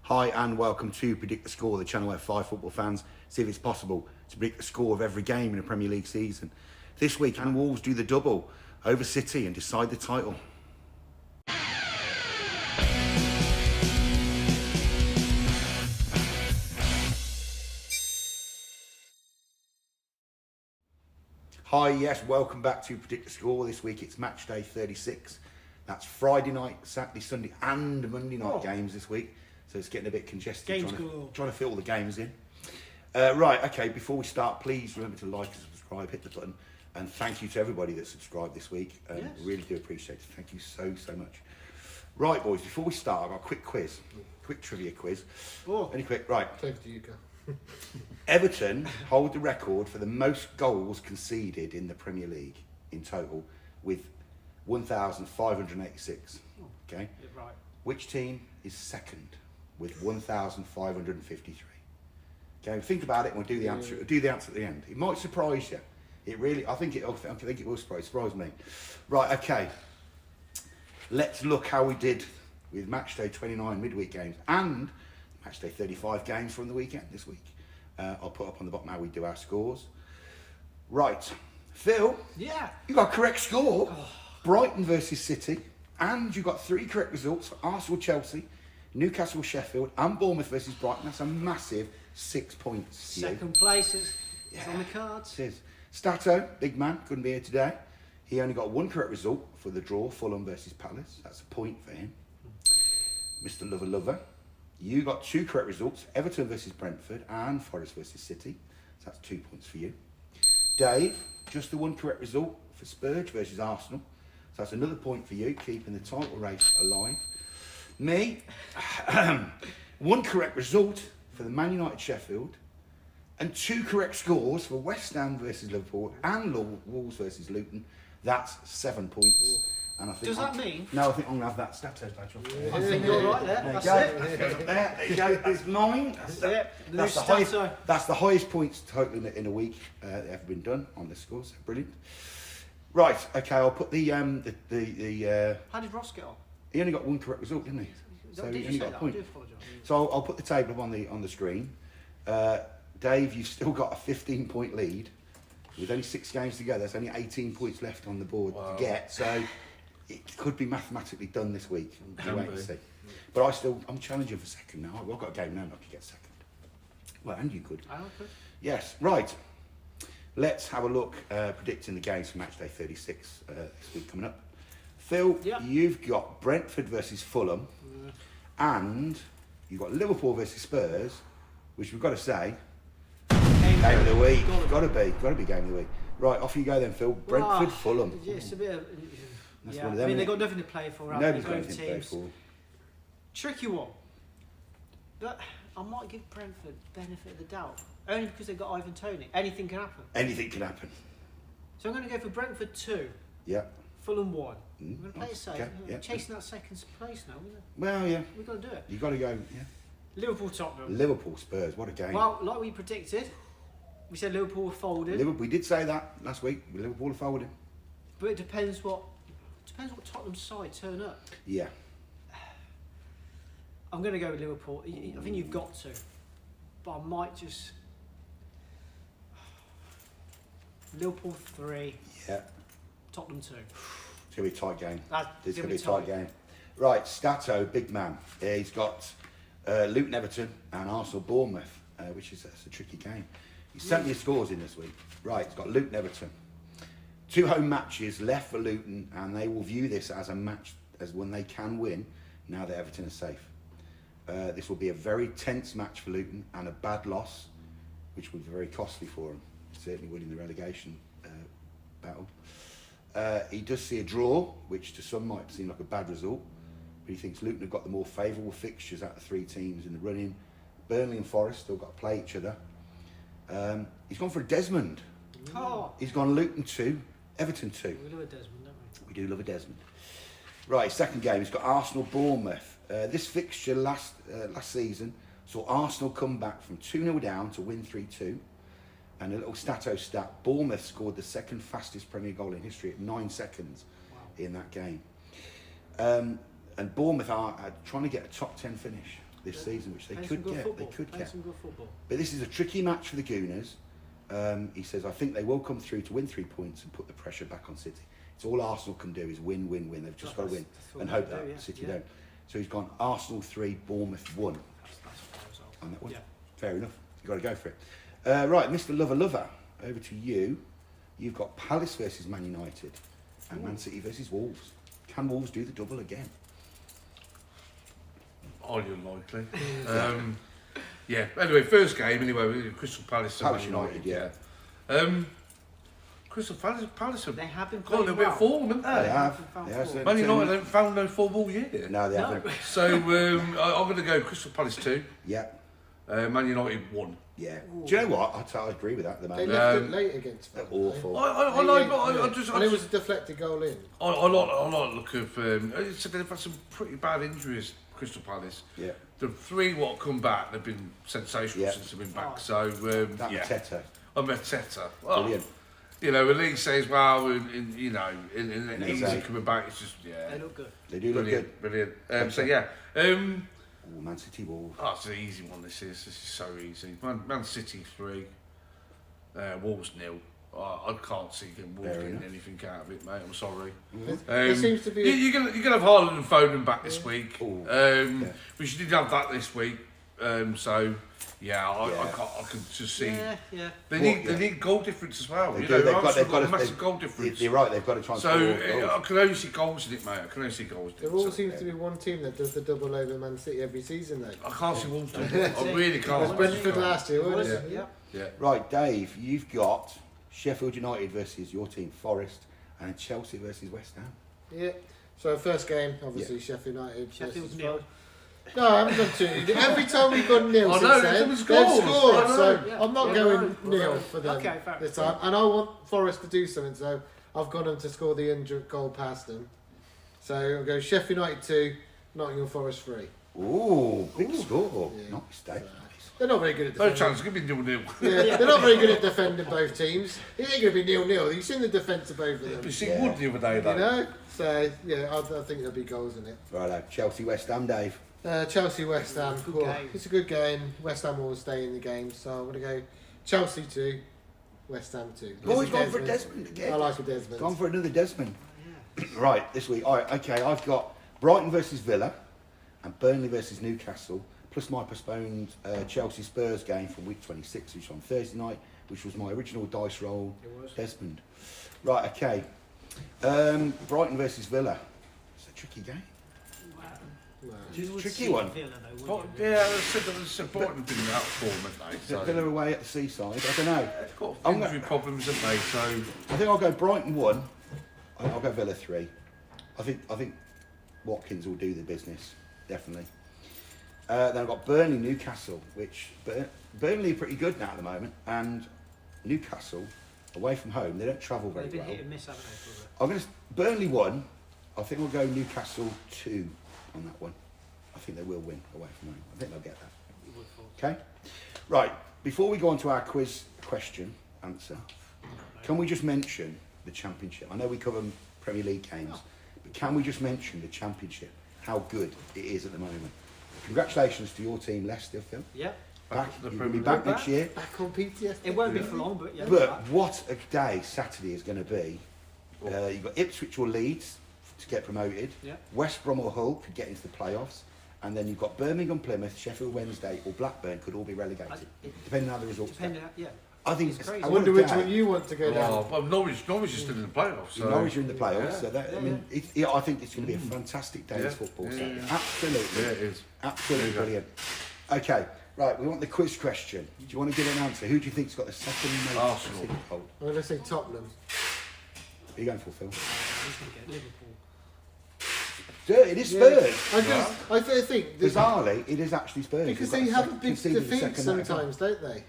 Hi and welcome to Predict the Score, the channel where 5 football fans see if it's possible to predict the score of every game in a Premier League season. This week, and Wolves do the double over City and decide the title. Hi, yes, welcome back to Predict the Score. This week it's match day 36. That's Friday night, Saturday, Sunday and Monday night games this week. So it's getting a bit congested, trying to fit all the games in. Right, okay, before we start, please remember to like and subscribe, hit the button. And thank you to everybody that subscribed this week. Yes. Really do appreciate it. Thank you so much. Right, boys, before we start, I've got a quick quiz. Quick trivia quiz. Oh. Any quick, right. Thanks to you, Carl. Everton hold the record for the most goals conceded in the Premier League in total with 1,586. Okay? Yeah, right. Which team is second with 1,553? Okay, think about it and we'll do the answer. Do the answer at the end. It might surprise you. It really, I think it will surprise me. Right, okay. Let's look how we did with matchday 29 midweek games and matchday 35 games from the weekend this week. I'll put up on the bottom how we do our scores. Right, Phil. Yeah. You got a correct score. Brighton versus City, and you got 3 correct results: Arsenal, Chelsea, Newcastle, Sheffield, and Bournemouth versus Brighton. That's a massive 6 points. Second place is on the cards. It is. Stato, big man, couldn't be here today. He only got 1 correct result for the draw, Fulham versus Palace. That's a point for him. Mr. Lover, you got 2 correct results: Everton versus Brentford and Forest versus City. So that's 2 points for you. Dave, just the 1 correct result for Spurs versus Arsenal. So that's another point for you, keeping the title race alive. Me, 1 correct result for the Man United Sheffield, and 2 correct scores for West Ham versus Liverpool and Wolves versus Luton. That's 7 points. And I think Does that mean? No, I think I'm going to have that Stato badge on. I think you're right there. There you That's go. it. There you go. That's mine. That's the That's the highest points total in a week that ever been done on the scores. Brilliant. Right, okay, I'll put the How did Ross get on? he only got 1 correct result, didn't he? So he only got a point. I do apologise. So I'll put the table up on the screen. Dave, you've still got a 15-point lead. With only 6 games to go, there's only 18 points left on the board to get. So it could be mathematically done this week. We'll wait and see. But I'm challenging for second now. I've got a game now, I could get second. Well, and you could. I could. Yes, right. Let's have a look predicting the games for matchday 36 this week coming up. Phil, you've got Brentford versus Fulham, and you've got Liverpool versus Spurs, which we've got to say, game of the week. Got to be game of the week. Right, off you go then, Phil. Brentford, Fulham. Yeah, it's a bit of... That's one of them, I mean, they've got nothing to play for. Nobody's got anything to play for. Tricky one. But I might give Brentford benefit of the doubt. Only because they've got Ivan Toney. Anything can happen. Anything can happen. So I'm going to go for Brentford 2. Yeah. Fulham 1. We're going to play it safe. Okay, yeah. Chasing that second place now, isn't it? Well, yeah. We've got to do it. You've got to go, yeah. Liverpool Tottenham. Liverpool Spurs, what a game. Well, like we predicted, we said Liverpool were folded. We did say that last week. Liverpool are folding. But it depends what Tottenham's side turn up. Yeah. I'm going to go with Liverpool. I think you've got to. But I might just... Liverpool 3. Yeah. Tottenham 2. It's going to be a tight game. It's going to be a tight game. Right, Stato, big man. He's got Luton Everton and Arsenal Bournemouth, which is a tricky game. He sent me his scores in this week. Right, he's got Luton Everton. 2 home matches left for Luton, and they will view this as a match as when they can win now that Everton is safe. This will be a very tense match for Luton and a bad loss, which will be very costly for them, certainly winning the relegation battle. He does see a draw, which to some might seem like a bad result, but he thinks Luton have got the more favourable fixtures out of the 3 teams in the running. Burnley and Forest still got to play each other. He's gone for a Desmond. Oh. He's gone Luton 2, Everton 2. We love a Desmond, don't we? We do love a Desmond. Right, second game, he's got Arsenal Bournemouth. This fixture last season saw Arsenal come back from 2-0 down to win 3-2. And a little Stato stat, Bournemouth scored the second fastest Premier goal in history at 9 seconds in that game. And Bournemouth are trying to get a top 10 finish. this season, which they Play could some good get. football. They could Play get. some good football. But this is a tricky match for the Gooners. He says, I think they will come through to win 3 points and put the pressure back on City. It's all Arsenal can do is win, win, win. They've just got to win and hope that City don't. So he's gone Arsenal 3, Bournemouth 1 That's fair result. on that one. Yeah. Fair enough. You've got to go for it. Right, Mr. Lover, over to you. You've got Palace versus Man United and Man City versus Wolves. Can Wolves do the double again? Highly unlikely. Yeah. Anyway, first game. Anyway, Crystal Palace. Palace United, yeah. Crystal Palace have They have been got a playing little bit of form, haven't They they? have. found They have. form. Man United haven't found no form all year. No, they No. haven't. So I'm going to go Crystal Palace 2, Yeah, Man United 1. yeah. Do you know what? I agree with that at the They moment. left it late against They're Fulham. awful. I know, but I just. And it was a deflected goal in. I like the look of. They've had some pretty bad injuries, Crystal Palace. Yeah. The 3 what come back, they've been sensational Yeah. since they've been back. Oh. So That yeah, Mateta. I'm Mateta. Well, Brilliant. you know, the league says, well, in Next easy day. coming back. It's just yeah, They look good. They do look good. brilliant. So yeah, Oh, Man City Wolves. oh, it's an easy one. This is so easy. Man City 3, Wolves 0. I can't see Wolves Fair getting enough. anything out of it, mate. I'm sorry. There seems to be. You're gonna have Haaland and Foden back this week. Ooh, yeah. We did have that this week. So yeah, I Yeah. can just see Yeah. they need goal difference as well. They You do. know, They've got Arsenal got a to. massive goal difference. You're right. They've got to try and So score I goals. can only see goals in it, mate. I can only see goals. In There it. all So, seems to be one team that does the double over Man City every season, though. I can't see Wolves doing it. I really It was can't. Brentford last year, Was wasn't it? it? Yeah. Yeah. Right, Dave. You've got Sheffield United versus your team, Forest, and Chelsea versus West Ham. Yeah. So first game, obviously Sheffield United. Sheffield's versus nil. Forest. No, I haven't done two. Every time we've gone nil I since know, then, it's they've goals. scored. I know. So Yeah. I'm not Yeah, going no. nil for them Okay, fair. this time. And I want Forest to do something, so I've got them to score the 100 goal past them. So I'll go Sheffield United 2, Nottingham Forest 3. Ooh, big score. Yeah. Nice, Dave. They're not very good at No defending. chance. Give me 0-0. Yeah, they're not very good at defending both teams. It ain't going to be 0-0. You've seen the defence of both of them. You see Yeah. Wood the other day, You though. know? So, yeah, I think there'll be goals in it. Right, Chelsea West Ham, Dave. Chelsea West Ham. Good Cool. game. It's a good game. West Ham will stay in the game, so I'm going to go Chelsea 2, West Ham 2. Oh, This he's is gone for Desmond again. I like a Desmond. Gone for another Desmond. Yeah. Right, this week. All right, okay, I've got Brighton versus Villa and Burnley versus Newcastle, plus my postponed Chelsea Spurs game from week 26, which is on Thursday night, which was my original dice roll, It was. Desmond. Right, okay. Brighton versus Villa. It's a tricky game. Wow. Wow. It's You a would tricky see one. Villa, though, But, wouldn't you? yeah, it's important thing out for them, haven't they? So, Villa away at the seaside. I don't know. they've got I'm injury problems, haven't they? So I think I'll go Brighton 1. I'll go Villa 3. I think Watkins will do the business, definitely. Then I've got Burnley Newcastle, which Burnley are pretty good now at the moment, and Newcastle away from home, they don't travel very They've been well. hit and miss, haven't they? for it? I'm going to Burnley 1. I think we'll go Newcastle 2 on that one. I think they will win away from home. I think they'll get that. You would fall. Okay. Right. Before we go on to our quiz question answer, can we just mention the Championship? I know we cover Premier League games, but can we just mention the Championship? How good it is at the moment. Congratulations to your team, Leicester, Phil. Yeah. Back. the You're going to be Premier back League next year. Back on PTS. It won't be for long, but yeah. But what a day Saturday is going to be. You've got Ipswich or Leeds to get promoted. Yeah. West Brom or Hull could get into the playoffs. And then you've got Birmingham, Plymouth, Sheffield Wednesday or Blackburn could all be relegated, depending on how the results go. Depending, yeah. I think It's it's crazy. I what wonder a which day. one you want to go down. oh, well, Norwich is still in the playoffs. So. Norwich are in the playoffs, Yeah. so that, I Yeah, mean, I think it's going to be a fantastic day Yeah. of football. Yeah, Saturday. yeah. Absolutely, Yeah, it is. absolutely There you brilliant. Okay, right, we want the quiz question. Do you want to give an answer? Who do you think's got the second most Arsenal. Pacific hold? I'm going to say Tottenham. Who are you going for, Phil? He's going to get Liverpool. It is Spurs. I think Bizarrely, it is actually Spurs. because They've they got have the a big conceded the defeat second amount of sometimes, don't they? goals.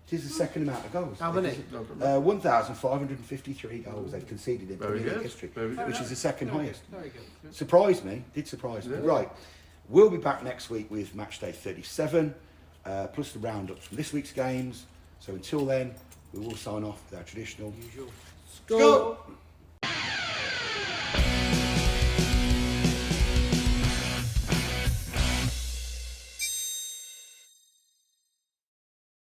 It is the second amount of goals. How many? 1,553 goals they've conceded in Very Premier League good. history, Very good. which is the second highest. Very good. Surprised me, did surprise me. Yeah. Right, we'll be back next week with Matchday 37, plus the roundups from this week's games. So until then, we will sign off with our traditional Usual. Go!